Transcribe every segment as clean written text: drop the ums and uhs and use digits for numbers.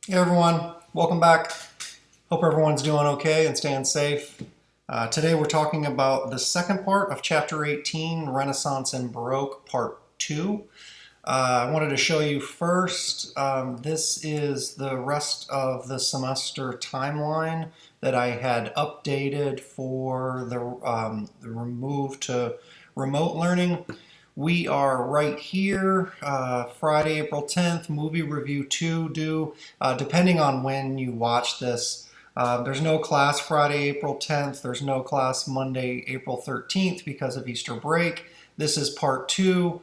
Hey everyone, welcome back. Hope everyone's doing okay and staying safe. Today we're talking about the second part of Chapter 18, Renaissance and Baroque, Part 2. I wanted to show you first, this is the rest of the semester timeline that I had updated for the move to remote learning. We are right here, Friday, April 10th, movie review 2 due, depending on when you watch this. There's no class Friday, April 10th. There's no class Monday, April 13th because of Easter break. This is part 2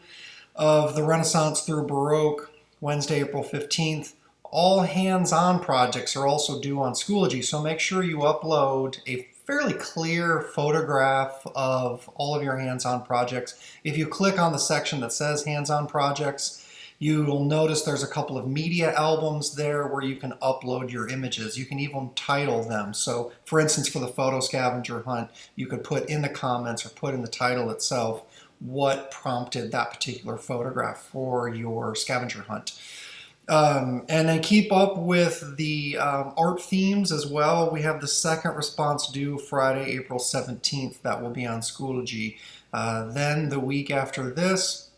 of the Renaissance through Baroque, Wednesday, April 15th. All hands-on projects are also due on Schoology, so make sure you upload a fairly clear photograph of all of your hands-on projects. If you click on the section that says hands-on projects, you will notice there's a couple of media albums there where you can upload your images. You can even title them. So for instance, for the photo scavenger hunt, you could put in the comments or put in the title itself what prompted that particular photograph for your scavenger hunt. And then keep up with the art themes as well. We have the second response due Friday, April 17th. That will be on Schoology. Then the week after this,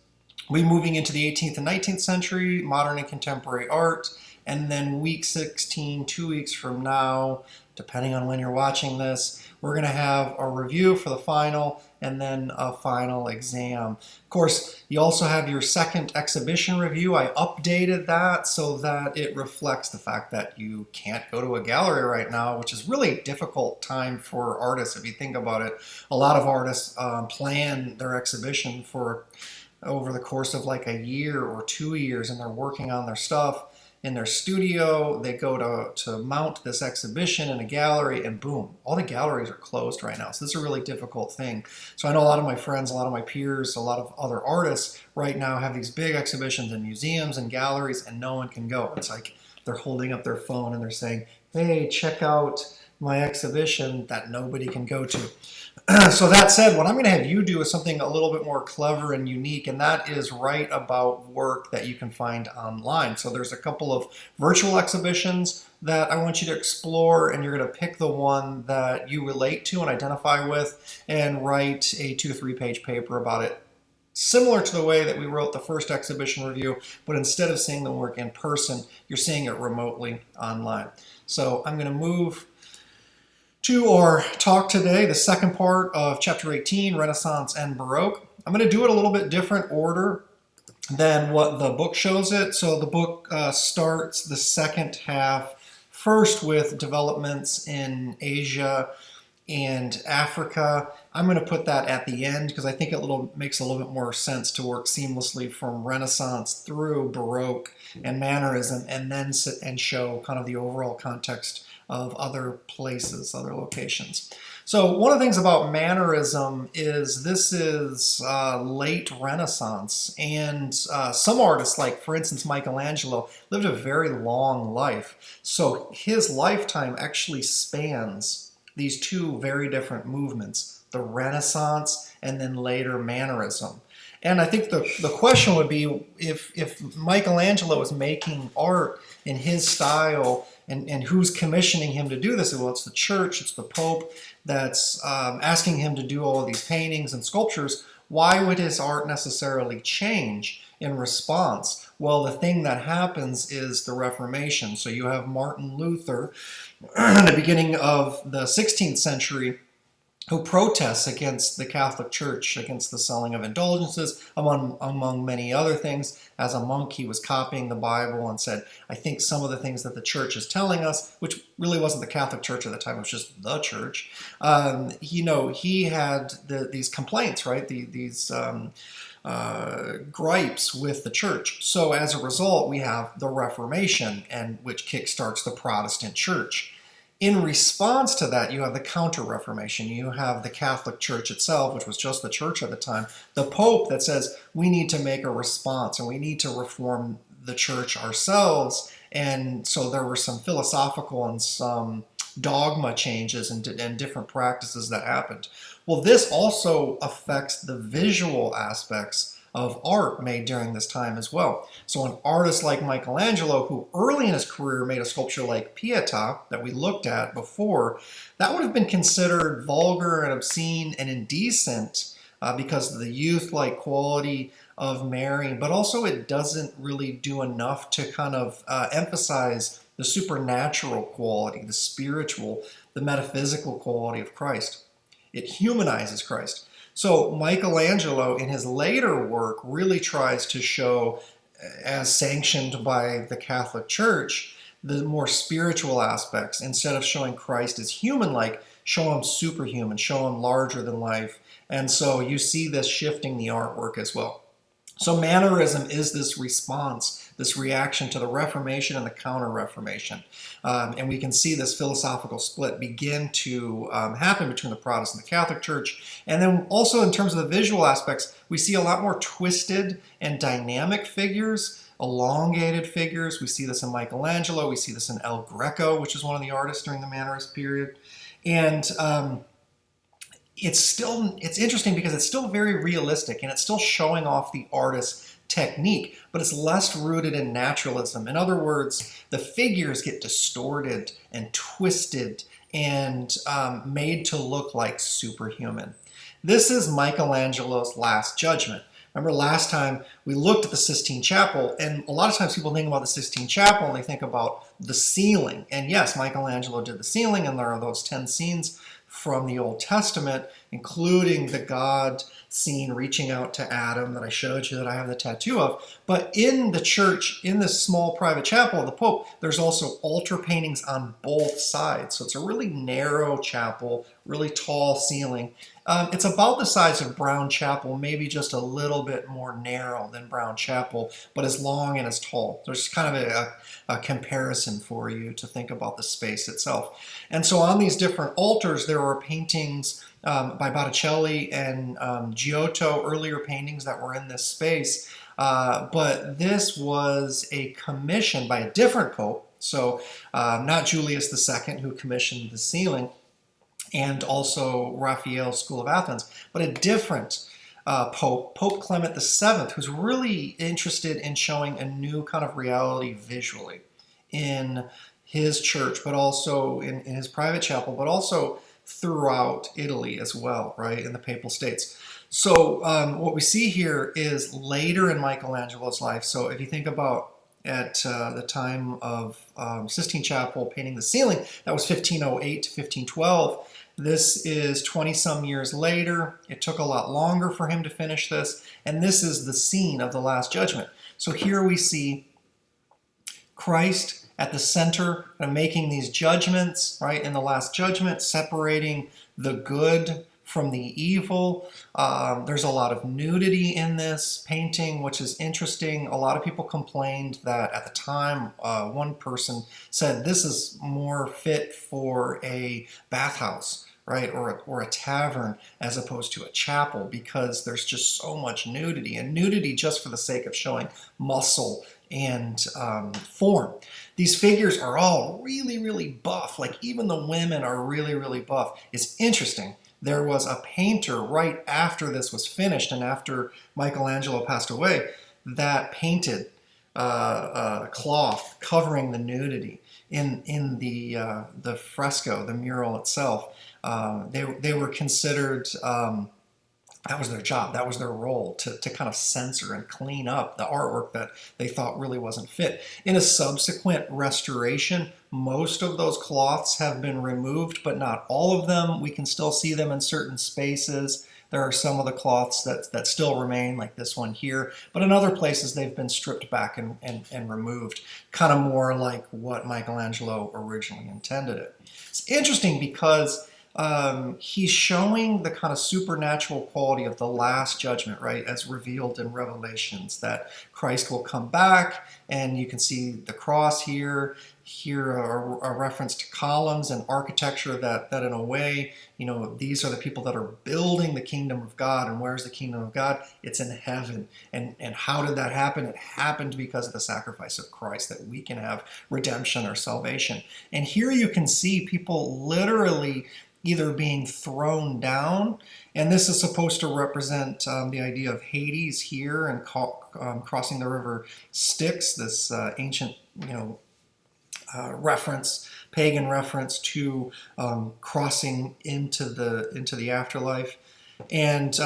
we're moving into the 18th and 19th century, modern and contemporary art. And then week 16, 2 weeks from now, depending on when you're watching this, we're going to have a review for the final and then a final exam. Of course, you also have your second exhibition review. I updated that so that it reflects the fact that you can't go to a gallery right now, which is really a difficult time for artists if you think about it. A lot of artists plan their exhibition for over the course of like a year or 2 years, and they're working on their stuff in their studio. They go to mount this exhibition in a gallery, and boom, all the galleries are closed right now. So this is a really difficult thing. So I know a lot of my friends, a lot of my peers, a lot of other artists right now have these big exhibitions in museums and galleries, and no one can go. It's like they're holding up their phone and they're saying, hey, check out my exhibition that nobody can go to. So that said, what I'm going to have you do is something a little bit more clever and unique, and that is write about work that you can find online. So there's a couple of virtual exhibitions that I want you to explore, and you're going to pick the one that you relate to and identify with and write a 2 to 3 page paper about it. Similar to the way that we wrote the first exhibition review, but instead of seeing the work in person, you're seeing it remotely online. So I'm going to move to our talk today, the second part of Chapter 18, Renaissance and Baroque. I'm going to do it a little bit different order than what the book shows it. So the book starts the second half first with developments in Asia and Africa. I'm going to put that at the end because I think it makes a little bit more sense to work seamlessly from Renaissance through Baroque and Mannerism, and then sit and show kind of the overall context of other places, other locations. So one of the things about Mannerism is this is late Renaissance, and some artists, like for instance Michelangelo, lived a very long life. So his lifetime actually spans these two very different movements, the Renaissance and then later Mannerism. And I think the question would be if Michelangelo is making art in his style, and who's commissioning him to do this? Well, it's the church, it's the Pope that's asking him to do all of these paintings and sculptures. Why would his art necessarily change in response? Well, the thing that happens is the Reformation. So you have Martin Luther in the beginning of the 16th century who protests against the Catholic Church, against the selling of indulgences, among many other things. As a monk, he was copying the Bible and said, I think some of the things that the church is telling us, which really wasn't the Catholic Church at the time, it was just the church. He had these complaints, right? These gripes with the church. So as a result, we have the Reformation, and which kickstarts the Protestant Church. In response to that, you have the Counter-Reformation. You have the Catholic Church itself, which was just the church at the time. The Pope that says we need to make a response and we need to reform the church ourselves. And so there were some philosophical and some dogma changes and different practices that happened. Well, this also affects the visual aspects of art made during this time as well. So an artist like Michelangelo, who early in his career made a sculpture like Pietà that we looked at before, that would have been considered vulgar and obscene and indecent because of the youth-like quality of Mary, but also it doesn't really do enough to kind of emphasize the supernatural quality, the spiritual, the metaphysical quality of Christ. It humanizes Christ. So Michelangelo, in his later work, really tries to show, as sanctioned by the Catholic Church, the more spiritual aspects. Instead of showing Christ as human-like, show him superhuman, show him larger than life. And so you see this shifting the artwork as well. So Mannerism is this response, this reaction to the Reformation and the Counter-Reformation. And we can see this philosophical split begin to happen between the Protestant and the Catholic Church. And then also in terms of the visual aspects, we see a lot more twisted and dynamic figures, elongated figures. We see this in Michelangelo. We see this in El Greco, which is one of the artists during the Mannerist period. And it's interesting because it's still very realistic and it's still showing off the artist's technique, but it's less rooted in naturalism. In other words, the figures get distorted and twisted and made to look like superhuman. This is Michelangelo's Last Judgment. Remember last time we looked at the Sistine Chapel, and a lot of times people think about the Sistine Chapel and they think about the ceiling. And yes, Michelangelo did the ceiling, and there are those 10 scenes from the Old Testament, including the God scene reaching out to Adam that I showed you that I have the tattoo of. But in the church, in this small private chapel of the Pope, there's also altar paintings on both sides. So it's a really narrow chapel, really tall ceiling. It's about the size of Brown Chapel, maybe just a little bit more narrow than Brown Chapel, but as long and as tall. There's kind of a comparison for you to think about the space itself. And so on these different altars, there were paintings by Botticelli and Giotto, earlier paintings that were in this space. But this was a commission by a different pope, so not Julius II, who commissioned the ceiling, and also Raphael's School of Athens, but a different pope, Pope Clement VII, who's really interested in showing a new kind of reality visually in his church, but also in his private chapel, but also throughout Italy as well, right, in the Papal States. So what we see here is later in Michelangelo's life. So if you think about at the time of Sistine Chapel painting the ceiling, that was 1508 to 1512. This is 20-some years later. It took a lot longer for him to finish this, and this is the scene of the Last Judgment. So here we see Christ at the center of making these judgments, right, in the Last Judgment, separating the good from the evil. There's a lot of nudity in this painting, which is interesting. A lot of people complained that at the time, one person said this is more fit for a bathhouse, right, or a tavern as opposed to a chapel, because there's just so much nudity, and nudity just for the sake of showing muscle and form. These figures are all really, really buff. Like even the women are really, really buff. It's interesting. There was a painter right after this was finished and after Michelangelo passed away that painted cloth covering the nudity in the fresco, the mural itself. They were considered, that was their job, that was their role, to kind of censor and clean up the artwork that they thought really wasn't fit. In a subsequent restoration, most of those cloths have been removed, but not all of them. We can still see them in certain spaces. There are some of the cloths that still remain, like this one here, but in other places they've been stripped back and removed, kind of more like what Michelangelo originally intended it. It's interesting because he's showing the kind of supernatural quality of the Last Judgment, right, as revealed in Revelations, that Christ will come back, and you can see the cross here a reference to columns and architecture that in a way, you know, these are the people that are building the kingdom of God. And where's the kingdom of God? It's in heaven. And how did that happen? It happened because of the sacrifice of Christ, that we can have redemption or salvation. And here you can see people literally either being thrown down, and this is supposed to represent the idea of Hades here and crossing the river Styx, this ancient, reference, pagan reference to crossing into the afterlife, and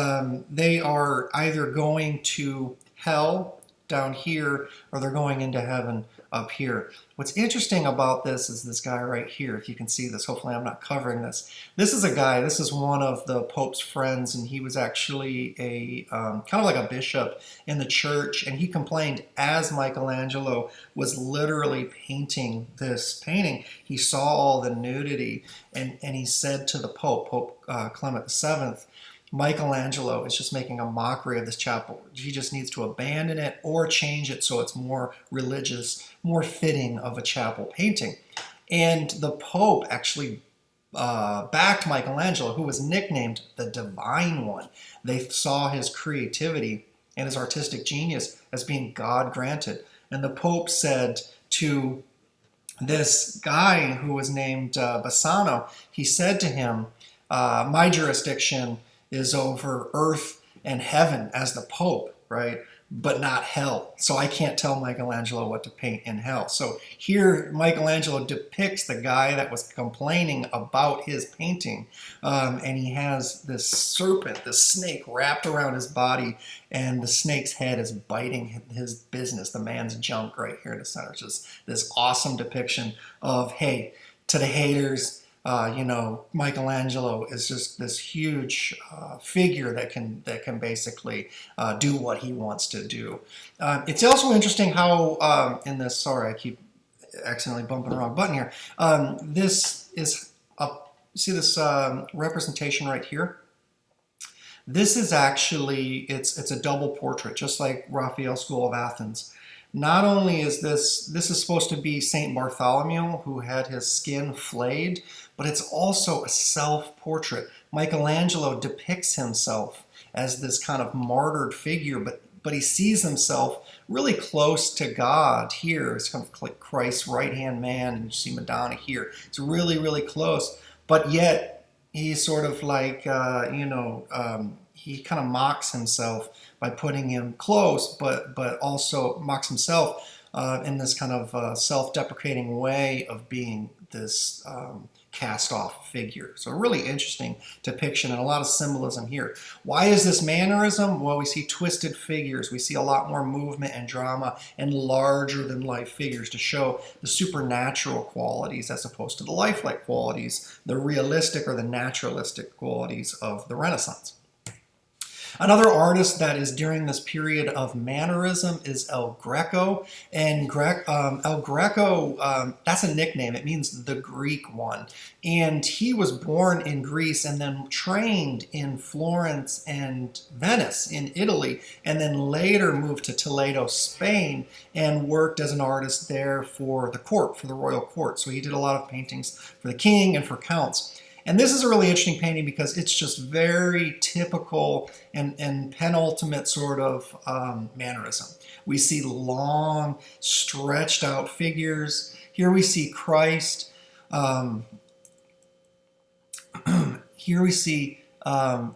they are either going to hell down here or they're going into heaven up here. What's interesting about this is this guy right here. If you can see this, hopefully I'm not covering this. This is a guy, this is one of the Pope's friends, and he was actually a kind of like a bishop in the church, and he complained as Michelangelo was literally painting this painting. He saw all the nudity, and he said to the Pope Clement VII, Michelangelo is just making a mockery of this chapel. He just needs to abandon it or change it so it's more religious, more fitting of a chapel painting. And the Pope actually backed Michelangelo, who was nicknamed the Divine One. They saw his creativity and his artistic genius as being God-granted. And the Pope said to this guy who was named Bassano, he said to him, my jurisdiction is over earth and heaven as the Pope, right? But not hell. So I can't tell Michelangelo what to paint in hell. So here Michelangelo depicts the guy that was complaining about his painting. And he has this serpent, this snake wrapped around his body, and the snake's head is biting his business, the man's junk right here in the center. It's just this awesome depiction of, hey, to the haters, Michelangelo is just this huge figure that can basically do what he wants to do. It's also interesting how in this, sorry, I keep accidentally bumping the wrong button here. This is see this representation right here? This is actually, it's a double portrait, just like Raphael's School of Athens. Not only is this is supposed to be Saint Bartholomew, who had his skin flayed, but it's also a self-portrait. Michelangelo depicts himself as this kind of martyred figure, but he sees himself really close to God here. It's kind of like Christ's right-hand man, and you see Madonna here. It's really, really close, but yet he's sort of like, he kind of mocks himself by putting him close, but also mocks himself in this kind of self-deprecating way of being this cast-off figure. So a really interesting depiction and a lot of symbolism here. Why is this mannerism? Well, we see twisted figures. We see a lot more movement and drama and larger-than-life figures to show the supernatural qualities as opposed to the lifelike qualities, the realistic or the naturalistic qualities of the Renaissance. Another artist that is during this period of mannerism is El Greco. And El Greco, that's a nickname. It means the Greek one. And he was born in Greece and then trained in Florence and Venice in Italy, and then later moved to Toledo, Spain, and worked as an artist there for the court, for the royal court. So he did a lot of paintings for the king and for counts. And this is a really interesting painting because it's just very typical and penultimate sort of mannerism. We see long, stretched out figures. Here we see Christ. Here we see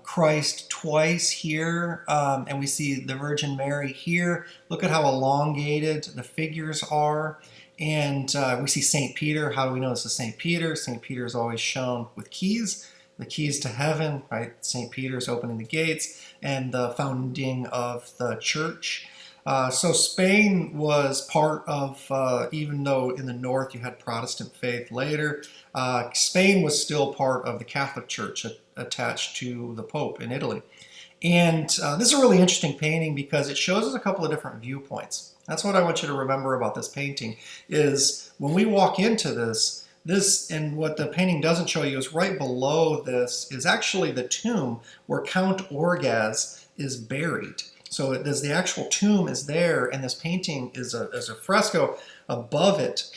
Christ twice here, and we see the Virgin Mary here. Look at how elongated the figures are. And we see St. Peter. How do we know this is St. Peter? St. Peter is always shown with keys, the keys to heaven, right? St. Peter's opening the gates and the founding of the church. So Spain was part of, even though in the north you had Protestant faith later, Spain was still part of the Catholic Church attached to the Pope in Italy. And this is a really interesting painting because it shows us a couple of different viewpoints. That's what I want you to remember about this painting, is when we walk into this, and what the painting doesn't show you is right below this is actually the tomb where Count Orgaz is buried. So the actual tomb is there, and this painting is a fresco above it.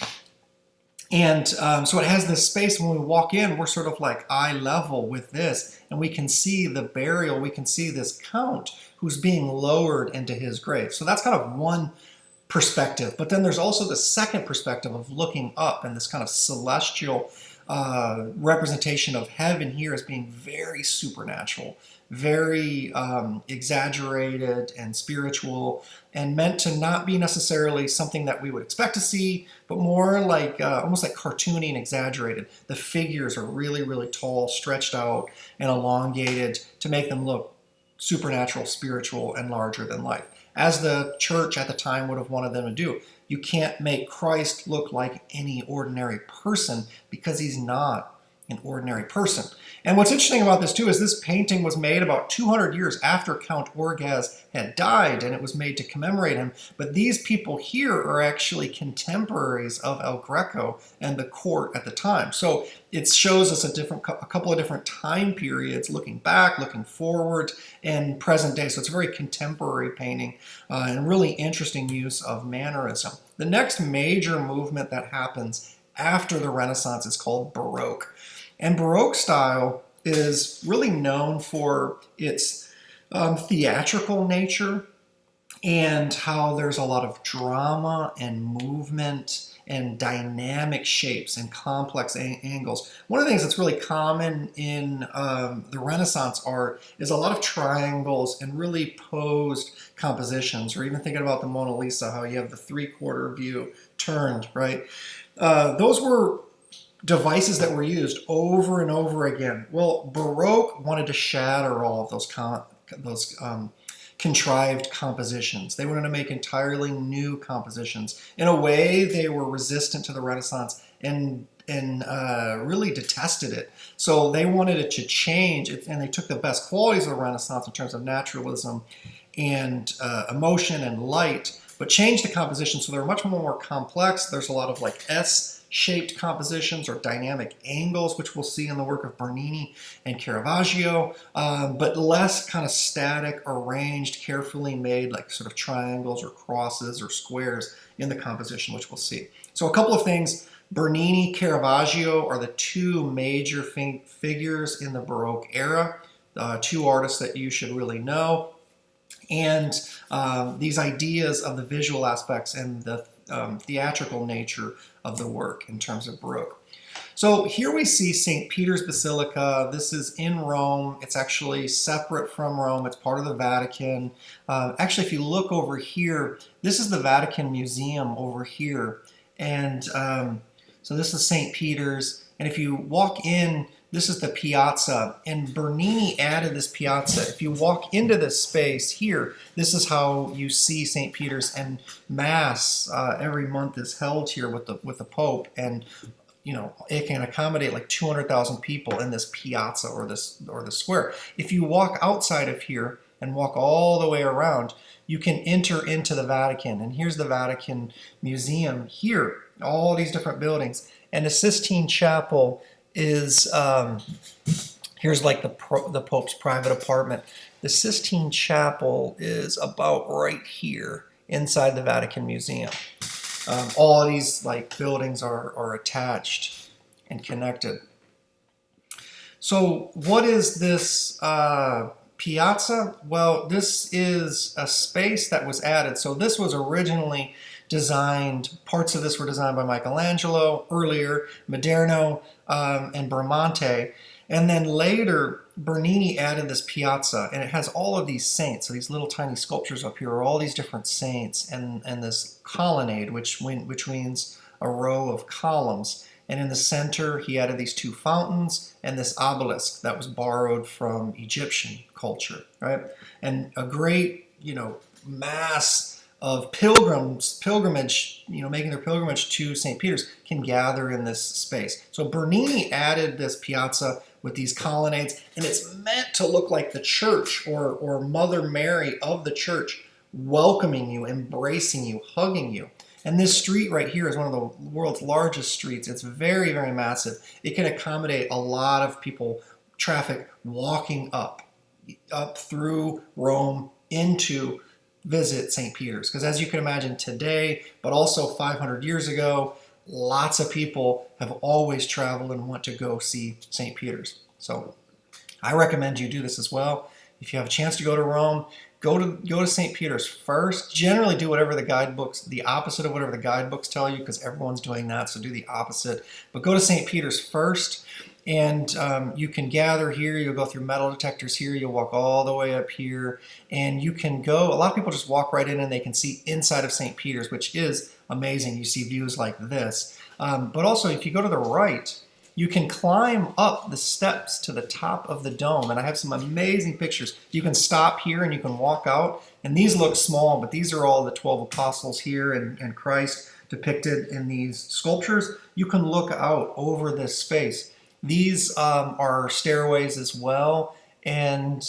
And so it has this space. When we walk in, we're sort of like eye level with this, and we can see the burial. We can see this count who's being lowered into his grave. So that's kind of one perspective. But then there's also the second perspective of looking up and this kind of celestial representation of heaven here as being very supernatural, very exaggerated and spiritual, and meant to not be necessarily something that we would expect to see, but more like almost like cartoony and exaggerated. The figures are really, really tall, stretched out, and elongated to make them look supernatural, spiritual, and larger than life, as the church at the time would have wanted them to do. You can't make Christ look like any ordinary person because he's not an ordinary person. And what's interesting about this too is this painting was made about 200 years after Count Orgaz had died, and it was made to commemorate him. But these people here are actually contemporaries of El Greco and the court at the time. So it shows us a couple of different time periods, looking back, looking forward, and present day. So it's a very contemporary painting and really interesting use of mannerism. The next major movement that happens after the Renaissance is called Baroque. And Baroque style is really known for its theatrical nature and how there's a lot of drama and movement and dynamic shapes and complex angles. One of the things that's really common in the Renaissance art is a lot of triangles and really posed compositions, or even thinking about the Mona Lisa, how you have the three-quarter view turned, right? Those were devices that were used over and over again. Well, Baroque wanted to shatter all of those contrived compositions. They wanted to make entirely new compositions. In a way, they were resistant to the Renaissance and really detested it. So they wanted it to change, and they took the best qualities of the Renaissance in terms of naturalism and emotion and light, but changed the composition so they're much more complex. There's a lot of like S-shaped compositions or dynamic angles, which we'll see in the work of Bernini and Caravaggio, but less kind of static, arranged, carefully made, like sort of triangles or crosses or squares in the composition, which we'll see. So a couple of things. Bernini, Caravaggio are the two major figures in the Baroque era, two artists that you should really know. And these ideas of the visual aspects and the theatrical nature of the work in terms of Baroque. So here we see St. Peter's Basilica. This is in Rome. It's actually separate from Rome. It's part of the Vatican. Actually, if you look over here, this is the Vatican Museum over here. And so this is St. Peter's. And if you walk in, this is the piazza, and Bernini added this piazza. If you walk into this space here, this is how you see St. Peter's, and Mass every month is held here with the Pope, and it can accommodate like 200,000 people in this piazza or this square. If you walk outside of here and walk all the way around, you can enter into the Vatican, and here's the Vatican Museum here, all these different buildings, and the Sistine Chapel is here's like the Pope's private apartment. The Sistine Chapel is about right here inside the Vatican Museum. All of these like buildings are attached and connected. So what is this piazza? Well, this is a space that was added. So this was originally designed, parts of this were designed by Michelangelo earlier, Maderno, and Bramante. And then later, Bernini added this piazza, and it has all of these saints. So these little tiny sculptures up here are all these different saints, and this colonnade, which means a row of columns. And in the center, he added these two fountains and this obelisk that was borrowed from Egyptian culture, right? And a great, mass of pilgrimage, making their pilgrimage to St. Peter's, can gather in this space. So Bernini added this piazza with these colonnades, and it's meant to look like the church or Mother Mary of the church welcoming you, embracing you, hugging you. And this street right here is one of the world's largest streets. It's very, very massive. It can accommodate a lot of people, traffic, walking up through Rome into visit St. Peter's. Because as you can imagine today, but also 500 years ago, lots of people have always traveled and want to go see St. Peter's. So I recommend you do this as well. If you have a chance to go to Rome, go to St. Peter's first. Generally do whatever the opposite of whatever the guidebooks tell you, because everyone's doing that, so do the opposite. But go to St. Peter's first, and you can gather here. You'll go through metal detectors here. You'll walk all the way up here, and you can go. A lot of people just walk right in and they can see inside of St. Peter's, which is amazing. You see views like this. But also, if you go to the right, you can climb up the steps to the top of the dome, and I have some amazing pictures. You can stop here and you can walk out, and these look small, but these are all the 12 apostles here and Christ depicted in these sculptures. You can look out over this space. These are stairways as well, and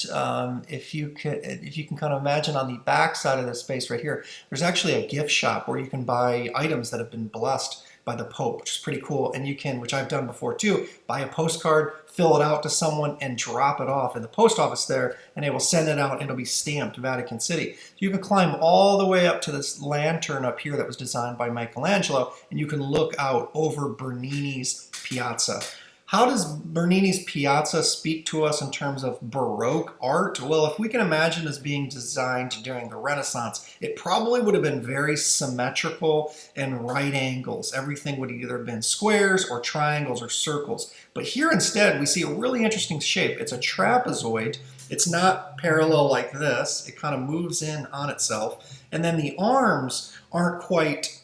if you can kind of imagine on the back side of this space right here, there's actually a gift shop where you can buy items that have been blessed by the Pope, which is pretty cool. And you can, which I've done before too, buy a postcard, fill it out to someone, and drop it off in the post office there, and they will send it out, and it'll be stamped Vatican City. So you can climb all the way up to this lantern up here that was designed by Michelangelo, and you can look out over Bernini's Piazza. How does Bernini's Piazza speak to us in terms of Baroque art? Well, if we can imagine as being designed during the Renaissance, it probably would have been very symmetrical and right angles. Everything would have either been squares or triangles or circles. But here instead, we see a really interesting shape. It's a trapezoid. It's not parallel like this. It kind of moves in on itself. And then the arms aren't quite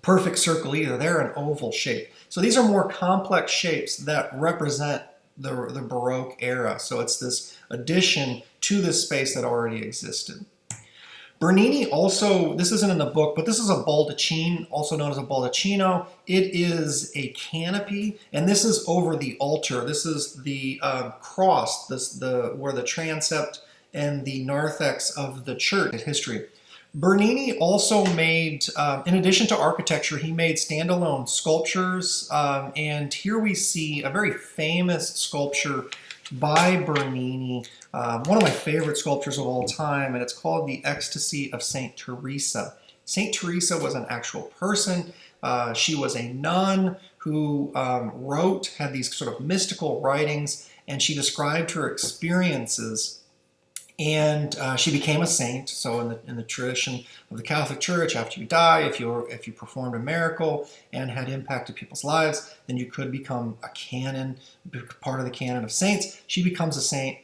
perfect circle either. They're an oval shape. So these are more complex shapes that represent the Baroque era. So it's this addition to this space that already existed. Bernini also, this isn't in the book, but this is a baldacchino, also known as a baldacchino. It is a canopy, and this is over the altar. This is the cross, where the transept and the narthex of the church history. Bernini also made, in addition to architecture, he made standalone sculptures, and here we see a very famous sculpture by Bernini, one of my favorite sculptures of all time, and it's called The Ecstasy of Saint Teresa. Saint Teresa was an actual person. She was a nun who had these sort of mystical writings, and she described her experiences. And she became a saint. So in the tradition of the Catholic Church, after you die, if you performed a miracle and had impacted people's lives, then you could become a canon, part of the canon of saints. She becomes a saint.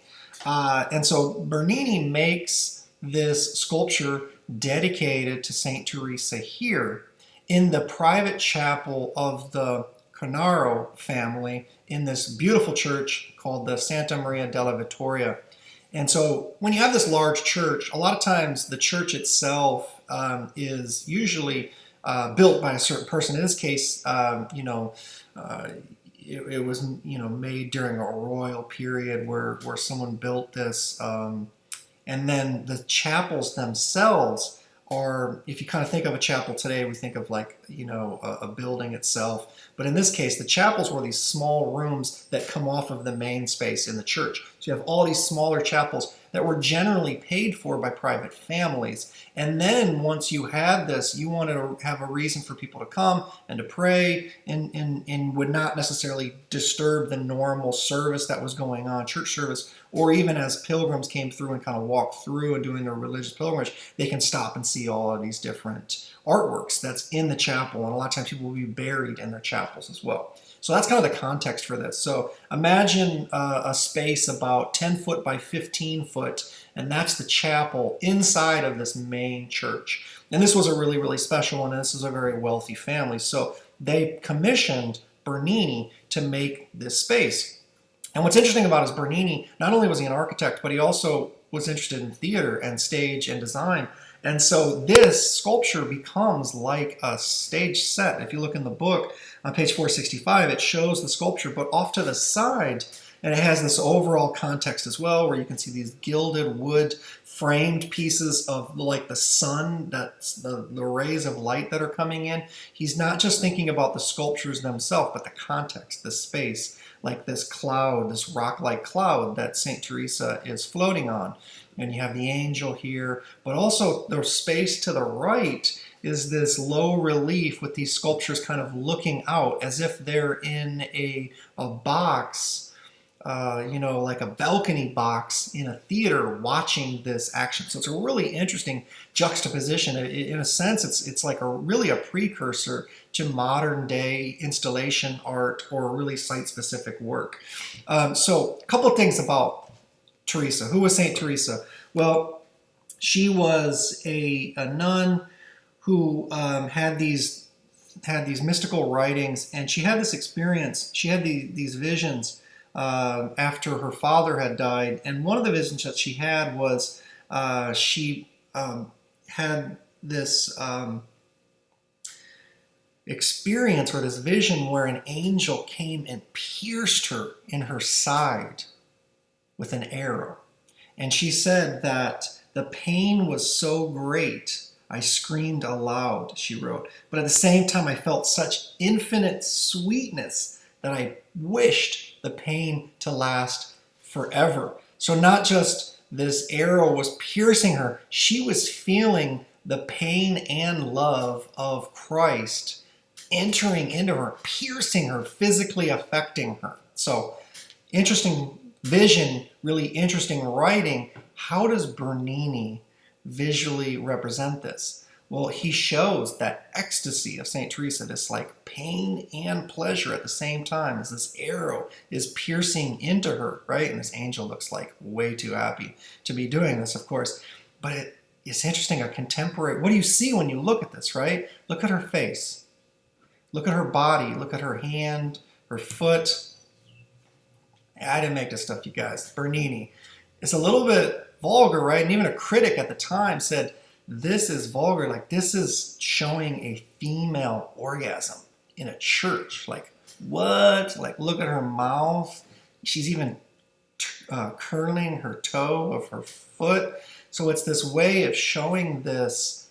And so Bernini makes this sculpture dedicated to Saint Teresa here in the private chapel of the Cornaro family in this beautiful church called the Santa Maria della Vittoria. And so when you have this large church, a lot of times the church itself is usually built by a certain person. In this case, it was made during a royal period where someone built this, and then the chapels themselves are, if you kind of think of a chapel today, we think of like a building itself. But in this case, the chapels were these small rooms that come off of the main space in the church. So you have all these smaller chapels that were generally paid for by private families. And then once you had this, you wanted to have a reason for people to come and to pray and would not necessarily disturb the normal service that was going on, church service, or even as pilgrims came through and kind of walked through and doing their religious pilgrimage, they can stop and see all of these different artworks that's in the chapel. And a lot of times people will be buried in their chapels as well. So that's kind of the context for this. So imagine a space about 10 foot by 15 foot, and that's the chapel inside of this main church. And this was a really, really special one, and this is a very wealthy family. So they commissioned Bernini to make this space. And what's interesting about it is Bernini, not only was he an architect, but he also was interested in theater and stage and design. And so this sculpture becomes like a stage set. If you look in the book on page 465, it shows the sculpture, but off to the side, and it has this overall context as well, where you can see these gilded wood framed pieces of like the sun, that's the rays of light that are coming in. He's not just thinking about the sculptures themselves, but the context, the space, like this cloud, this rock-like cloud that Saint Teresa is floating on. And you have the angel here, but also the space to the right is this low relief with these sculptures kind of looking out as if they're in a box like a balcony box in a theater watching this action. So it's a really interesting juxtaposition. In a sense, it's like really a precursor to modern day installation art or really site-specific work. So a couple of things about Teresa. Who was Saint Teresa? Well, she was a nun who had these mystical writings, and she had this experience. She had these visions after her father had died, and one of the visions that she had was she had this experience or this vision where an angel came and pierced her in her side with an arrow. And she said that the pain was so great, I screamed aloud, she wrote. But at the same time, I felt such infinite sweetness that I wished the pain to last forever. So not just this arrow was piercing her, she was feeling the pain and love of Christ entering into her, piercing her, physically affecting her. So interesting vision, really interesting writing. How does Bernini visually represent this? Well, he shows that ecstasy of St. Teresa, this like pain and pleasure at the same time, as this arrow is piercing into her, right? And this angel looks like way too happy to be doing this, of course. But it's interesting, a contemporary, what do you see when you look at this, right? Look at her face. Look at her body. Look at her hand, her foot. I didn't make this stuff, you guys. Bernini. It's a little bit vulgar, right? And even a critic at the time said, this is vulgar. Like, this is showing a female orgasm in a church. Like, what? Like, look at her mouth. She's even curling her toe of her foot. So it's this way of showing this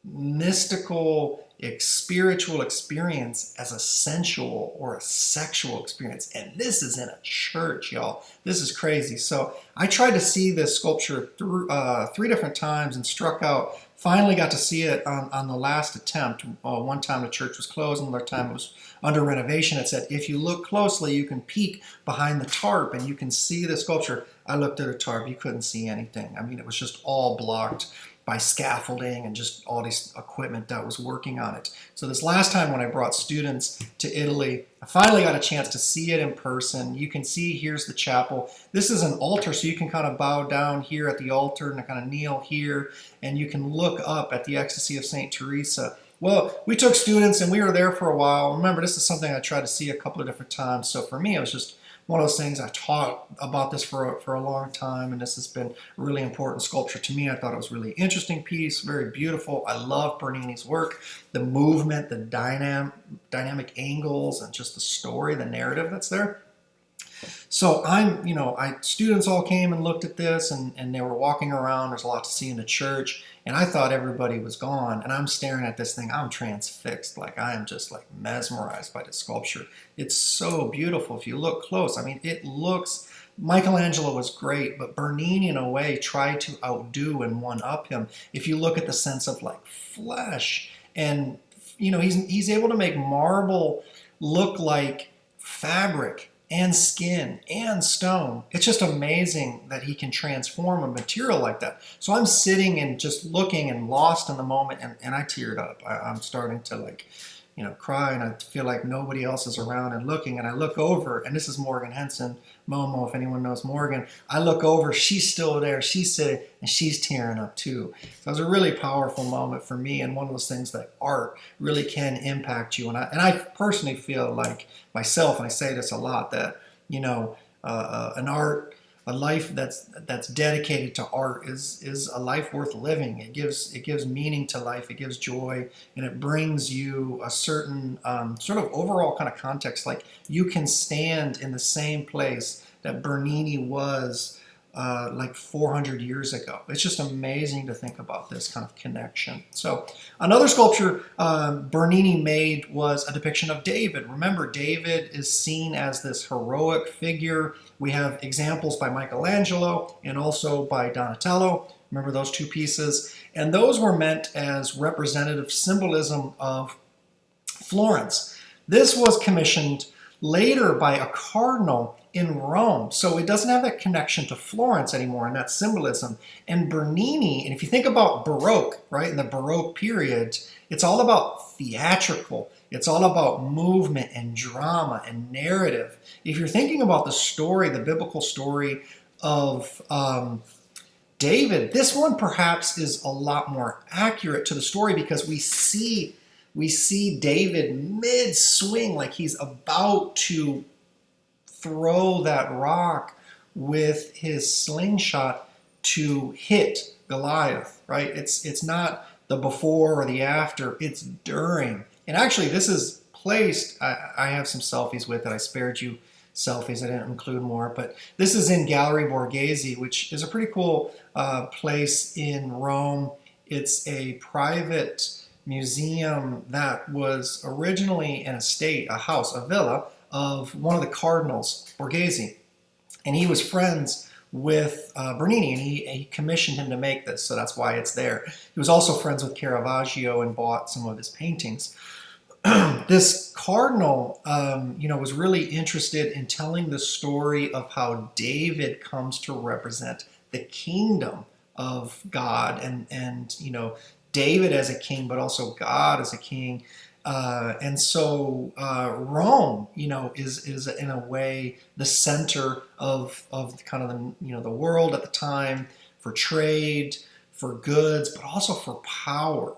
mystical, spiritual experience as a sensual or a sexual experience. And this is in a church, y'all. This is crazy. So I tried to see this sculpture through 3 different times and struck out. Finally got to see it on the last attempt. One time the church was closed, another time it was under renovation. It said, if you look closely, you can peek behind the tarp and you can see the sculpture. I looked at a tarp, you couldn't see anything. I mean, it was just all blocked by scaffolding and just all this equipment that was working on it. So this last time when I brought students to Italy, I finally got a chance to see it in person. You can see, here's the chapel. This is an altar, so you can kind of bow down here at the altar and kind of kneel here, and you can look up at the ecstasy of St. Teresa. Well, we took students and we were there for a while. Remember, this is something I tried to see a couple of different times. So for me, it was just one of those things. I taught about this for a long time, and this has been a really important sculpture to me. I thought it was a really interesting piece, very beautiful. I love Bernini's work, the movement, the dynamic angles, and just the story, the narrative that's there. So students all came and looked at this, and they were walking around. There's a lot to see in the church, and I thought everybody was gone, and I'm staring at this thing. I'm transfixed. Like, I am just like mesmerized by this sculpture. It's so beautiful. If you look close, I mean, it looks, Michelangelo was great, but Bernini in a way tried to outdo and one-up him. If you look at the sense of like flesh, and he's able to make marble look like fabric and skin and stone. It's just amazing that he can transform a material like that. So I'm sitting and just looking and lost in the moment, and I teared up. I'm starting to cry, and I feel like nobody else is around and looking, and I look over, and this is Morgan Henson, Momo, if anyone knows Morgan. I look over, she's still there, she's sitting, and she's tearing up too. So it was a really powerful moment for me, and one of those things that art really can impact you. And I personally feel like myself, and I say this a lot, that a life that's dedicated to art is a life worth living. It gives meaning to life. It gives joy, and it brings you a certain sort of overall kind of context. Like, you can stand in the same place that Bernini was like 400 years ago. It's just amazing to think about this kind of connection. So another sculpture Bernini made was a depiction of David. Remember, David is seen as this heroic figure. We have examples by Michelangelo and also by Donatello. Remember those two pieces? And those were meant as representative symbolism of Florence. This was commissioned later by a cardinal in Rome. So it doesn't have that connection to Florence anymore and that symbolism. And Bernini, and if you think about Baroque, right, in the Baroque period, it's all about theatrical. It's all about movement and drama and narrative. If you're thinking about the story, the biblical story of David, this one perhaps is a lot more accurate to the story because we see David mid-swing, like he's about to throw that rock with his slingshot to hit Goliath, right? It's not the before or the after, it's during. And actually, this is placed, I have some selfies with it. I spared you selfies, I didn't include more, but this is in Gallery Borghese, which is a pretty cool place in Rome. It's a private museum that was originally an estate, a house, a villa of one of the cardinals, Borghese. And he was friends with Bernini, and he commissioned him to make this, so that's why it's there. He was also friends with Caravaggio and bought some of his paintings. This cardinal, was really interested in telling the story of how David comes to represent the kingdom of God, and David as a king, but also God as a king. And so Rome, is in a way the center of kind of the world at the time for trade, for goods, but also for power.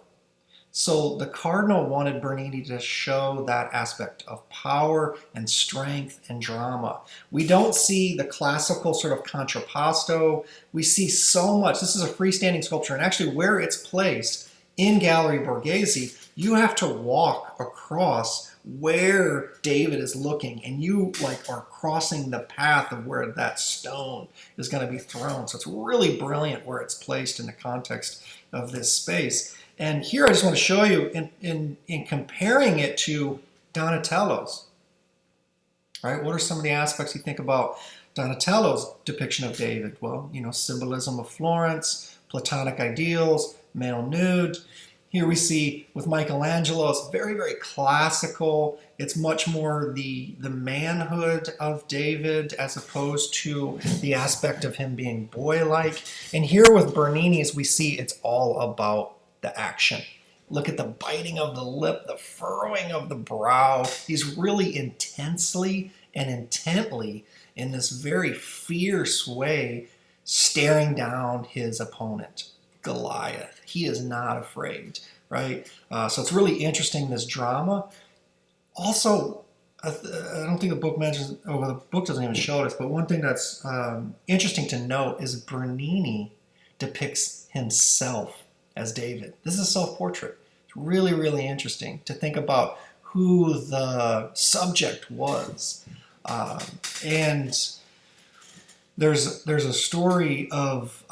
So the cardinal wanted Bernini to show that aspect of power and strength and drama. We don't see the classical sort of contrapposto. We see so much. This is a freestanding sculpture, and actually where it's placed in Gallery Borghese, you have to walk across where David is looking, and you are crossing the path of where that stone is going to be thrown. So it's really brilliant where it's placed in the context of this space. And here I just want to show you in comparing it to Donatello's. All right, what are some of the aspects you think about Donatello's depiction of David? Well, symbolism of Florence, Platonic ideals, male nude. Here we see with Michelangelo, it's very, very classical. It's much more the manhood of David as opposed to the aspect of him being boy-like. And here with Bernini's, we see it's all about the action. Look at the biting of the lip, the furrowing of the brow. He's really intensely and intently, in this very fierce way, staring down his opponent, Goliath. He is not afraid, right? So it's really interesting, this drama. Also, I don't think the book mentions, the book doesn't even show this, but one thing that's interesting to note is Bernini depicts himself as David. This is a self-portrait. It's really, really interesting to think about who the subject was. And there's a story of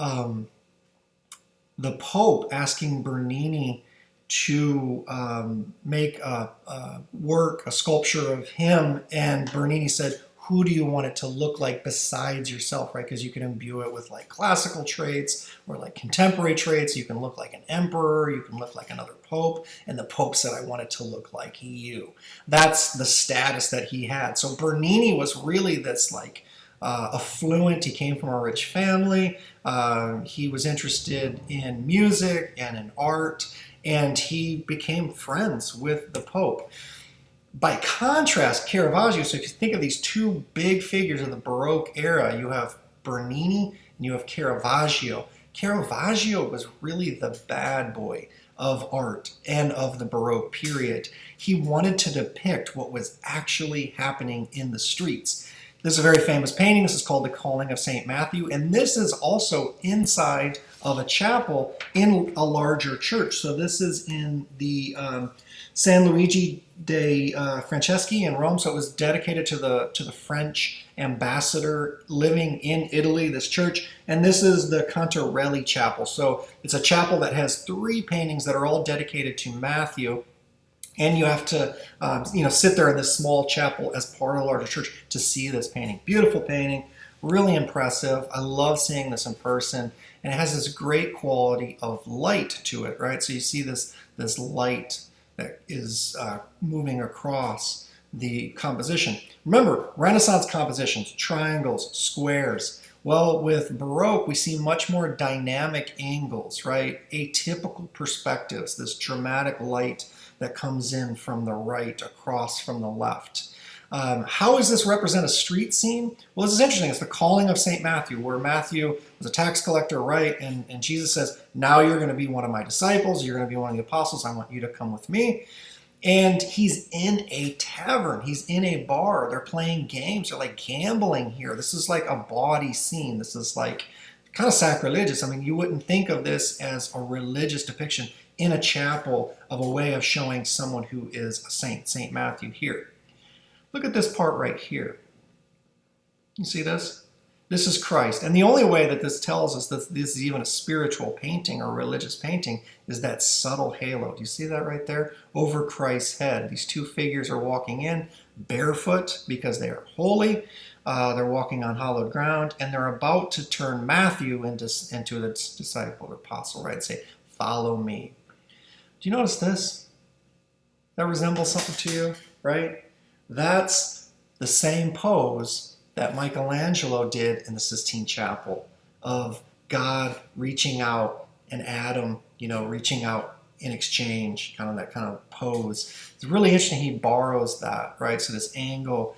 the Pope asking Bernini to make a sculpture of him, and Bernini said, who do you want it to look like besides yourself, right? Because you can imbue it with classical traits or contemporary traits. You can look like an emperor, you can look like another pope, and the Pope said, I want it to look like you. That's the status that he had. So Bernini was really this affluent. He came from a rich family. He was interested in music and in art, and he became friends with the Pope. By contrast, Caravaggio, so if you think of these two big figures of the Baroque era, you have Bernini and you have Caravaggio. Caravaggio was really the bad boy of art and of the Baroque period. He wanted to depict what was actually happening in the streets. This is a very famous painting. This is called The Calling of St. Matthew, and this is also inside of a chapel in a larger church. So this is in the San Luigi dei Franceschi in Rome. So it was dedicated to the French ambassador living in Italy, this church. And this is the Cantarelli Chapel. So it's a chapel that has 3 paintings that are all dedicated to Matthew. And you have to, sit there in this small chapel as part of a larger church to see this painting. Beautiful painting, really impressive. I love seeing this in person. And it has this great quality of light to it, right? So you see this light that is moving across the composition. Remember, Renaissance compositions, triangles, squares. Well, with Baroque, we see much more dynamic angles, right? Atypical perspectives, this dramatic light that comes in from the right across from the left. How does this represent a street scene? Well, this is interesting. It's the calling of St. Matthew, where Matthew was a tax collector, right? And Jesus says, now you're going to be one of my disciples. You're going to be one of the apostles. I want you to come with me. And he's in a tavern. He's in a bar. They're playing games. They're like gambling here. This is like a bawdy scene. This is like kind of sacrilegious. I mean, you wouldn't think of this as a religious depiction in a chapel of a way of showing someone who is a saint, St. Matthew here. Look at this part right here. You see this? This is Christ. And the only way that this tells us that this is even a spiritual painting or religious painting is that subtle halo. Do you see that right there? Over Christ's head. These two figures are walking in barefoot because they are holy. They're walking on hallowed ground, and they're about to turn Matthew into the disciple or apostle, right? Say, follow me. Do you notice this? That resembles something to you, right? That's the same pose that Michelangelo did in the Sistine Chapel of God reaching out and Adam, reaching out in exchange, kind of that kind of pose. It's really interesting. He borrows that, right? So this angle.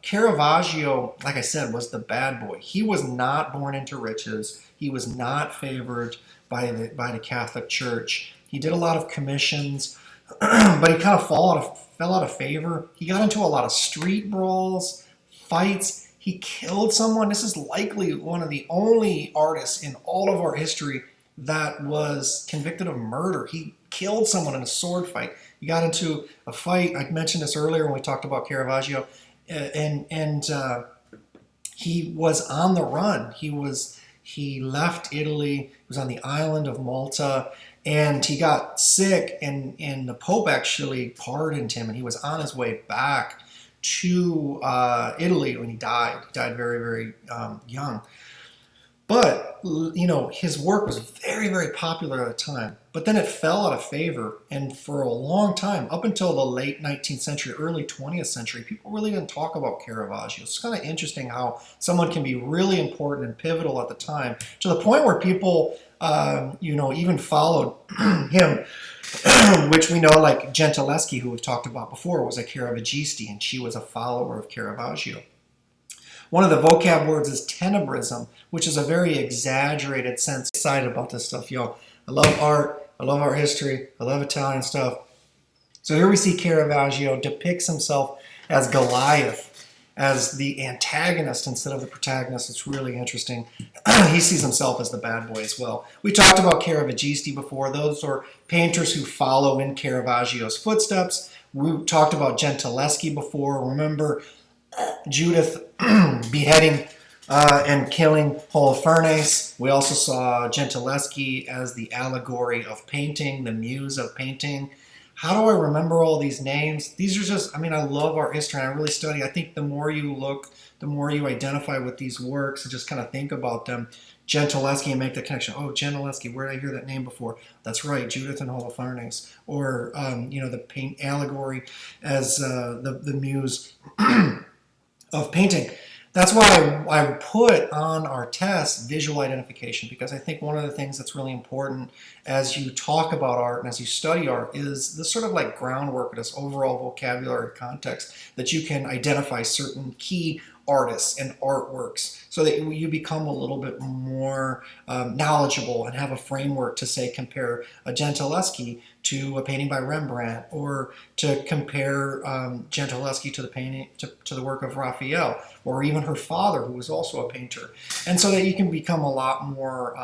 Caravaggio, like I said, was the bad boy. He was not born into riches. He was not favored by the Catholic Church. He did a lot of commissions, but he kind of fell out of favor. He got into a lot of street brawls, fights. He killed someone. This is likely one of the only artists in all of our history that was convicted of murder. He killed someone in a sword fight. He got into a fight. I mentioned this earlier when we talked about Caravaggio, and he was on the run. He left Italy. He was on the island of Malta, and he got sick, and the Pope actually pardoned him, and he was on his way back to Italy when he died. He died very, very young. But, his work was very, very popular at the time. But then it fell out of favor. And for a long time, up until the late 19th century, early 20th century, people really didn't talk about Caravaggio. It's kind of interesting how someone can be really important and pivotal at the time, to the point where people, even followed him, which we know, like Gentileschi, who we've talked about before, was a Caravaggisti, and she was a follower of Caravaggio. One of the vocab words is tenebrism, which is a very exaggerated sense. I'm excited about this stuff, y'all. I love art. I love art history. I love Italian stuff. So here we see Caravaggio depicts himself as Goliath, as the antagonist instead of the protagonist. It's really interesting. He sees himself as the bad boy as well. We talked about Caravaggisti before. Those are painters who follow in Caravaggio's footsteps. We talked about Gentileschi before. Remember Judith beheading and killing Holofernes. We also saw Gentileschi as the allegory of painting, the muse of painting. How do I remember all these names? These are just, I love art history, and I really study. I think the more you look, the more you identify with these works and just kind of think about them. Gentileschi, and make the connection. Oh, Gentileschi, where did I hear that name before? That's right, Judith and Holofernes. Or, the paint allegory as the muse of painting. That's why I put on our test visual identification, because I think one of the things that's really important as you talk about art and as you study art is this sort of like groundwork, this overall vocabulary context that you can identify certain key artists and artworks so that you become a little bit more knowledgeable and have a framework to, say, compare a Gentileschi to a painting by Rembrandt, or to compare Gentileschi to the painting to the work of Raphael, or even her father, who was also a painter, and so that you can become a lot more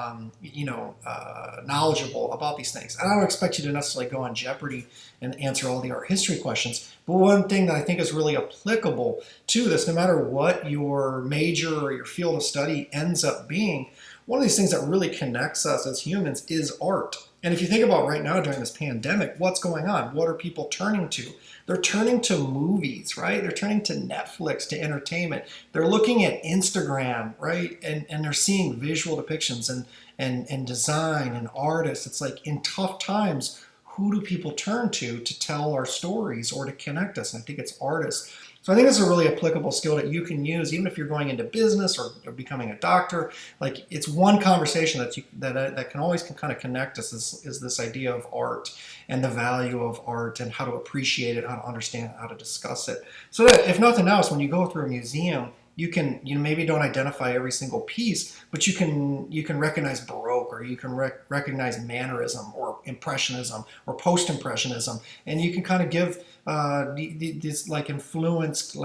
knowledgeable about these things. And I don't expect you to necessarily go on Jeopardy and answer all the art history questions, but one thing that I think is really applicable to this, no matter what your major or your field of study ends up being, one of these things that really connects us as humans is art. And if you think about right now during this pandemic, what's going on? What are people turning to? They're turning to movies, right? They're turning to Netflix, to entertainment. They're looking at Instagram, right? And they're seeing visual depictions and design and artists. It's like, in tough times, who do people turn to tell our stories or to connect us? And I think it's artists. So I think it's a really applicable skill that you can use even if you're going into business or becoming a doctor. Like, it's one conversation that can always kind of connect us is this idea of art and the value of art and how to appreciate it, how to understand it, how to discuss it. So that if nothing else, when you go through a museum, you maybe don't identify every single piece, but you can recognize Baroque, or you can recognize Mannerism or Impressionism or Post-Impressionism, and you can kind of give this like influenced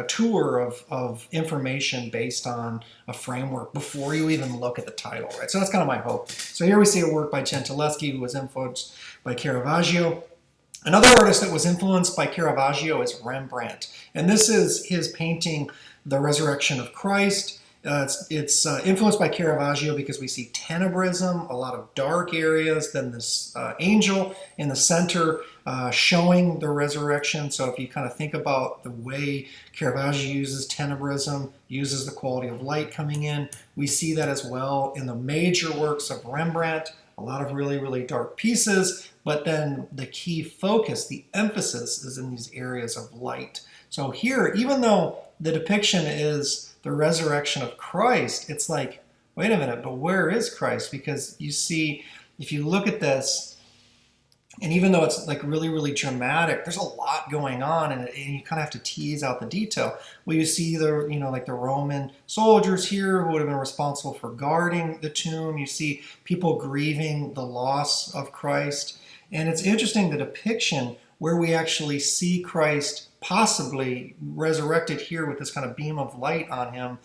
tour of information based on a framework before you even look at the title, right? So that's kind of my hope. So here we see a work by Gentileschi, who was influenced by Caravaggio. Another artist that was influenced by Caravaggio is Rembrandt, and this is his painting, The Resurrection of Christ. It's influenced by Caravaggio because we see tenebrism, a lot of dark areas, then this angel in the center showing the resurrection. So if you kind of think about the way Caravaggio uses tenebrism, uses the quality of light coming in, we see that as well in the major works of Rembrandt. A lot of really, really dark pieces, but then the key focus, the emphasis is in these areas of light. So here, even though the depiction is the resurrection of Christ, it's like, wait a minute, but where is Christ? Because you see, if you look at this, and even though it's like really, really dramatic, there's a lot going on, and you kind of have to tease out the detail. Well, you see like the Roman soldiers here who would have been responsible for guarding the tomb. You see people grieving the loss of Christ. And it's interesting, the depiction where we actually see Christ possibly resurrected here with this kind of beam of light on him,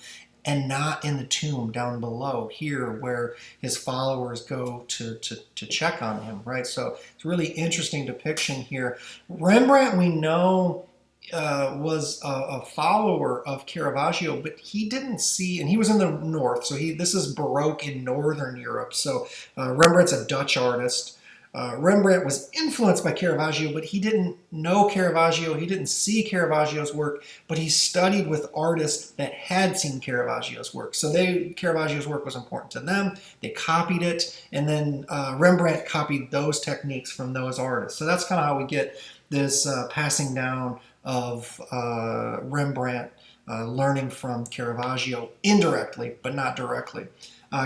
and not in the tomb down below here where his followers go to check on him, right? So it's a really interesting depiction here. Rembrandt, we know, was a follower of Caravaggio, but he didn't see, and he was in the north, so this is Baroque in Northern Europe. So Rembrandt's a Dutch artist. Rembrandt was influenced by Caravaggio, but he didn't know Caravaggio. He didn't see Caravaggio's work, but he studied with artists that had seen Caravaggio's work. So Caravaggio's work was important to them. They copied it, and then Rembrandt copied those techniques from those artists. So that's kind of how we get this passing down of Rembrandt learning from Caravaggio indirectly, but not directly.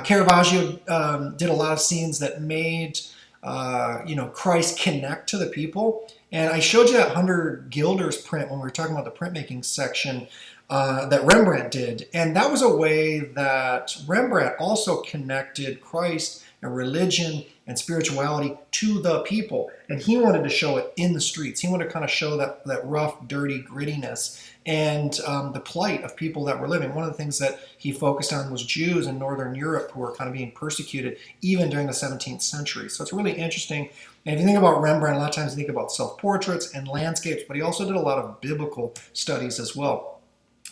Caravaggio did a lot of scenes that made Christ connect to the people. And I showed you that Hunter Gilder's print when we were talking about the printmaking section that Rembrandt did. And that was a way that Rembrandt also connected Christ and religion and spirituality to the people. And he wanted to show it in the streets. He wanted to kind of show that rough, dirty grittiness and the plight of people that were living. One of the things that he focused on was Jews in Northern Europe who were kind of being persecuted even during the 17th century. So it's really interesting. And if you think about Rembrandt, a lot of times you think about self-portraits and landscapes, but he also did a lot of biblical studies as well.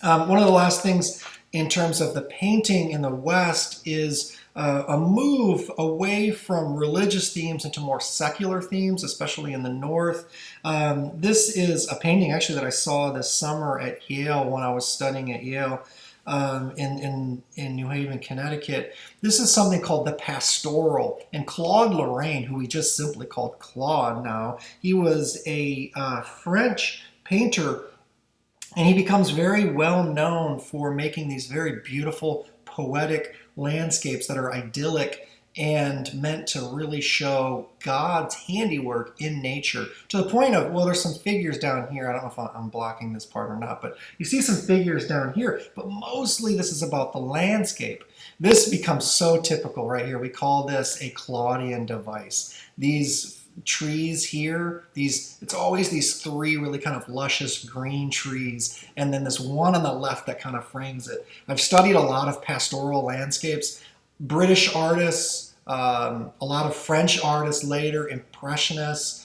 One of the last things in terms of the painting in the West is a move away from religious themes into more secular themes, especially in the North. This is a painting actually that I saw this summer at Yale when I was studying at Yale in New Haven, Connecticut. This is something called the Pastoral. And Claude Lorraine, who we just simply called Claude now, he was a French painter, and he becomes very well known for making these very beautiful, poetic landscapes that are idyllic and meant to really show God's handiwork in nature, to the point of, well, there's some figures down here. I don't know if I'm blocking this part or not, but you see some figures down here, but mostly this is about the landscape. This becomes so typical right here. We call this a Claudian device. These trees here, it's always these three really kind of luscious green trees, and then this one on the left that kind of frames it. I've studied a lot of pastoral landscapes. British artists, a lot of French artists later, Impressionists,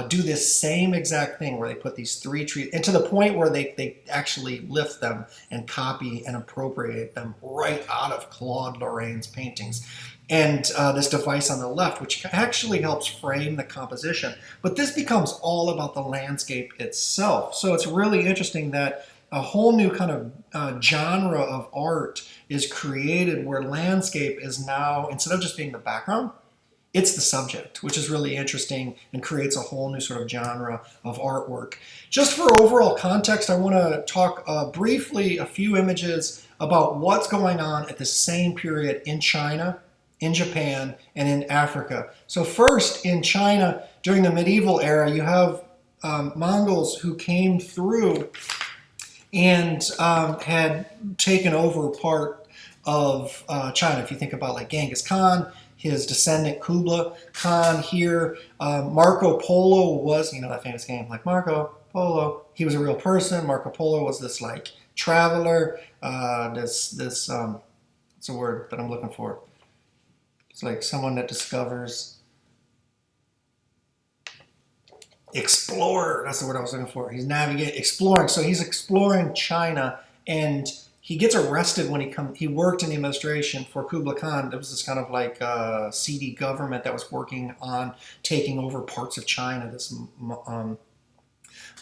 do this same exact thing where they put these three trees, and to the point where they actually lift them and copy and appropriate them right out of Claude Lorraine's paintings. And this device on the left, which actually helps frame the composition. But this becomes all about the landscape itself. So it's really interesting that a whole new kind of genre of art is created where landscape is now, instead of just being the background, It's the subject, which is really interesting and creates a whole new sort of genre of artwork. Just for overall context, I want to talk briefly a few images about what's going on at the same period in China, in Japan, and in Africa. So first, in China, during the medieval era, you have Mongols who came through and had taken over part of China. If you think about like Genghis Khan, his descendant Kublai Khan here, Marco Polo was, you know, that famous game, like Marco Polo. He was a real person. Marco Polo was this like traveler, what's the word that I'm looking for? It's like someone that discovers, explorer, that's the word I was looking for. He's navigating, exploring. So he's exploring China, and he gets arrested when he worked in the administration for Kublai Khan. There was this kind of like seedy government that was working on taking over parts of China, this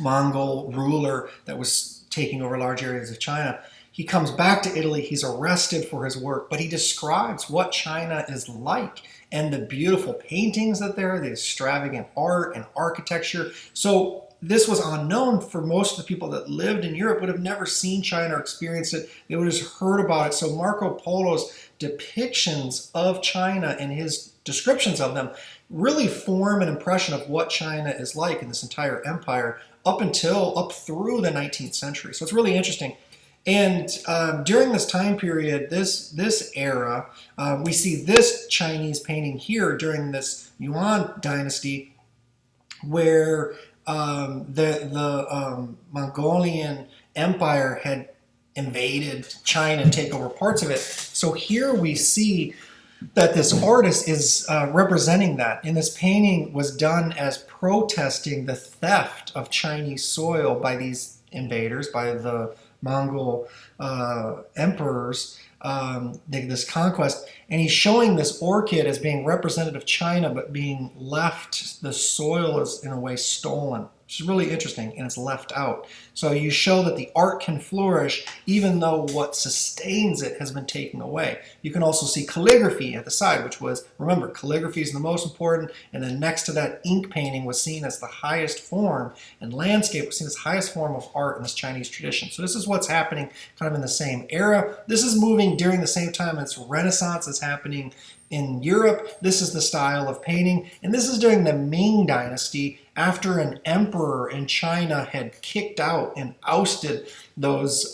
Mongol ruler that was taking over large areas of China. He comes back to Italy, he's arrested for his work, but he describes what China is like and the beautiful paintings that there are, the extravagant art and architecture. So this was unknown for most of the people that lived in Europe, would have never seen China or experienced it. They would have just heard about it. So Marco Polo's depictions of China and his descriptions of them really form an impression of what China is like in this entire empire up through the 19th century. So it's really interesting. And during this time period, this era, we see this Chinese painting here during this Yuan dynasty, where the Mongolian Empire had invaded China and take over parts of it. So here we see that this artist is representing that. And this painting was done as protesting the theft of Chinese soil by these invaders, by the Mongol emperors, this conquest, and he's showing this orchid as being representative of China, but being left, the soil is in a way stolen, which is really interesting, and it's left out. So you show that the art can flourish even though what sustains it has been taken away. You can also see calligraphy at the side, which was, remember, calligraphy is the most important, and then next to that, ink painting was seen as the highest form, and landscape was seen as the highest form of art in this Chinese tradition. So this is what's happening kind of in the same era. This is moving during the same time as Renaissance is happening in Europe. This is the style of painting, and this is during the Ming Dynasty, after an emperor in China had kicked out and ousted those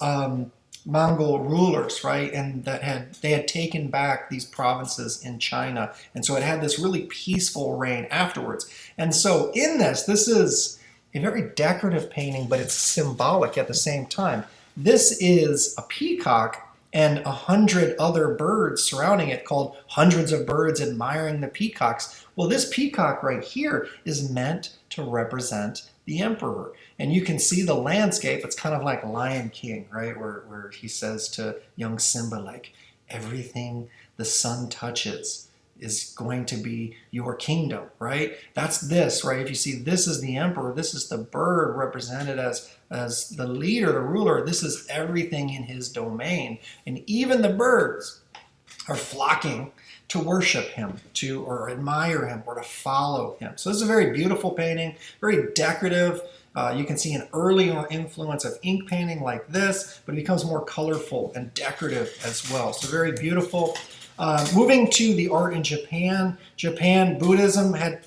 Mongol rulers, right? And they had taken back these provinces in China, and so it had this really peaceful reign afterwards. And so in this is a very decorative painting, but it's symbolic at the same time. This is a peacock and 100 other birds surrounding it, called Hundreds of Birds Admiring the Peacocks. Well, this peacock right here is meant to represent the emperor. And you can see the landscape. It's kind of like Lion King, right? Where he says to young Simba, like, everything the sun touches is going to be your kingdom, right? That's this, right? If you see this is the emperor, this is the bird represented as the leader, the ruler, this is everything in his domain. And even the birds are flocking to worship him, or admire him, or to follow him. So this is a very beautiful painting, very decorative. You can see an earlier influence of ink painting like this, but it becomes more colorful and decorative as well. So very beautiful. Moving to the art in Japan, Buddhism had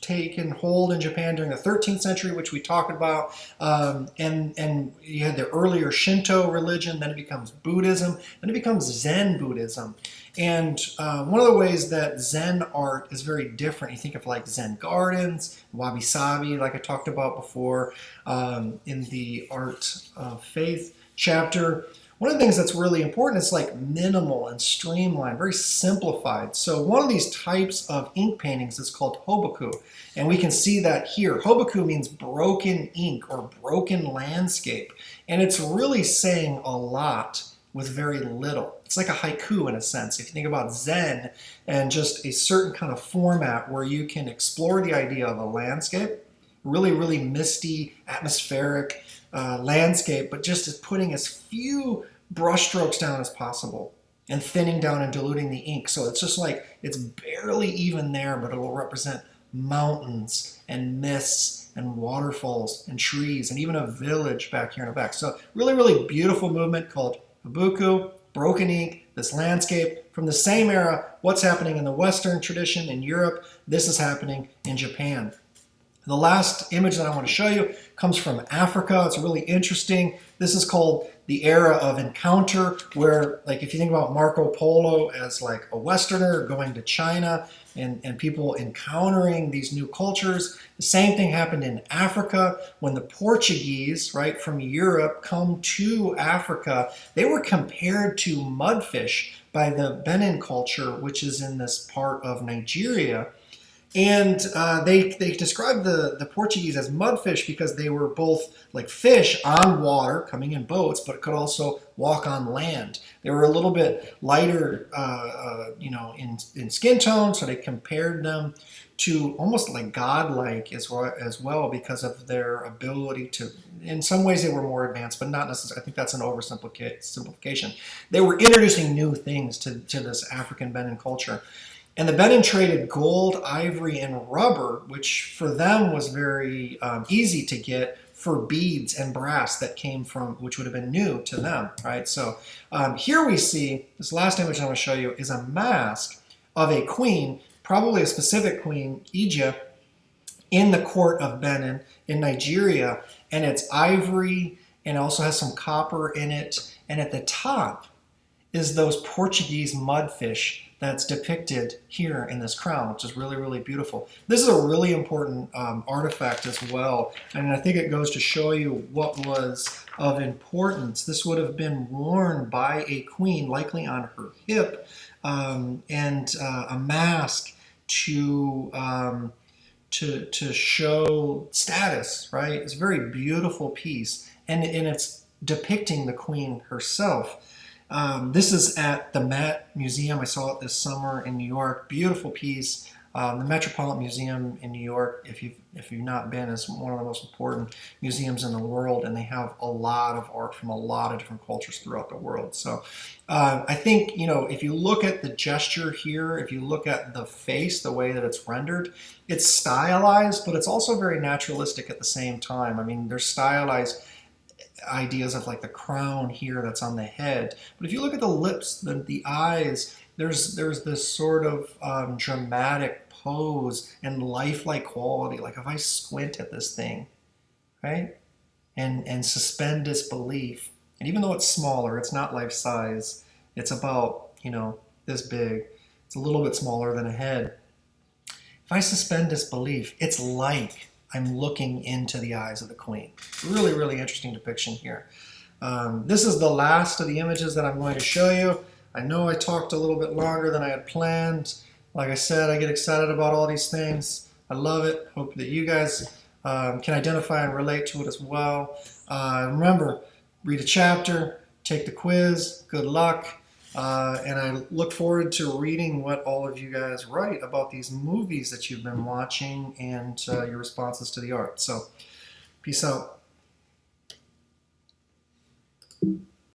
taken hold in Japan during the 13th century, which we talked about, and you had the earlier Shinto religion, then it becomes Buddhism, then it becomes Zen Buddhism. And one of the ways that Zen art is very different, you think of like Zen gardens, wabi-sabi, like I talked about before in the Art of Faith chapter. One of the things that's really important is like minimal and streamlined, very simplified. So one of these types of ink paintings is called hoboku, and we can see that here. Hoboku means broken ink or broken landscape, and it's really saying a lot with very little. It's like a haiku in a sense. If you think about Zen and just a certain kind of format where you can explore the idea of a landscape, really, really misty, atmospheric landscape, but just as putting as few brushstrokes down as possible. and thinning down and diluting the ink. So it's just like, it's barely even there, but it will represent mountains and mists and waterfalls and trees and even a village back here in the back. So really, really beautiful movement called Habuku, Broken Ink, this landscape from the same era. What's happening in the Western tradition in Europe, this is happening in Japan. The last image that I want to show you comes from Africa. It's really interesting. This is called the era of encounter, where, like, if you think about Marco Polo as like a Westerner going to China and people encountering these new cultures, the same thing happened in Africa when the Portuguese, right, from Europe come to Africa. They were compared to mudfish by the Benin culture, which is in this part of Nigeria. And they described the Portuguese as mudfish because they were both like fish on water, coming in boats, but could also walk on land. They were a little bit lighter, in skin tone, so they compared them to almost like godlike as well because of their ability to, in some ways they were more advanced, but not necessarily. I think that's an oversimplification. They were introducing new things to this African Benin culture. And the Benin traded gold, ivory, and rubber, which for them was very easy to get, for beads and brass that came from, which would have been new to them, right? So here we see, this last image I want to show you is a mask of a queen, probably a specific queen, Egypt, in the court of Benin in Nigeria. And it's ivory and also has some copper in it. And at the top is those Portuguese mudfish that's depicted here in this crown, which is really, really beautiful. This is a really important artifact as well, and I think it goes to show you what was of importance. This would have been worn by a queen, likely on her hip, and a mask to show status, right? It's a very beautiful piece, and it's depicting the queen herself. This is at the Met Museum. I saw it this summer in New York. Beautiful piece. The Metropolitan Museum in New York, if you've not been, is one of the most important museums in the world, and they have a lot of art from a lot of different cultures throughout the world. So I think, if you look at the gesture here, if you look at the face, the way that it's rendered, it's stylized, but it's also very naturalistic at the same time. I mean, there's stylized ideas of like the crown here that's on the head, but if you look at the lips, the eyes, there's this sort of dramatic pose and lifelike quality. Like if I squint at this thing, right, and suspend disbelief, and even though it's smaller, it's not life size, it's about this big, it's a little bit smaller than a head. If I suspend disbelief, it's like I'm looking into the eyes of the queen. Really, really interesting depiction here. This is the last of the images that I'm going to show you. I know I talked a little bit longer than I had planned. Like I said, I get excited about all these things. I love it. Hope that you guys can identify and relate to it as well. Remember, read a chapter, take the quiz. Good luck. And I look forward to reading what all of you guys write about these movies that you've been watching and your responses to the art. So, peace out.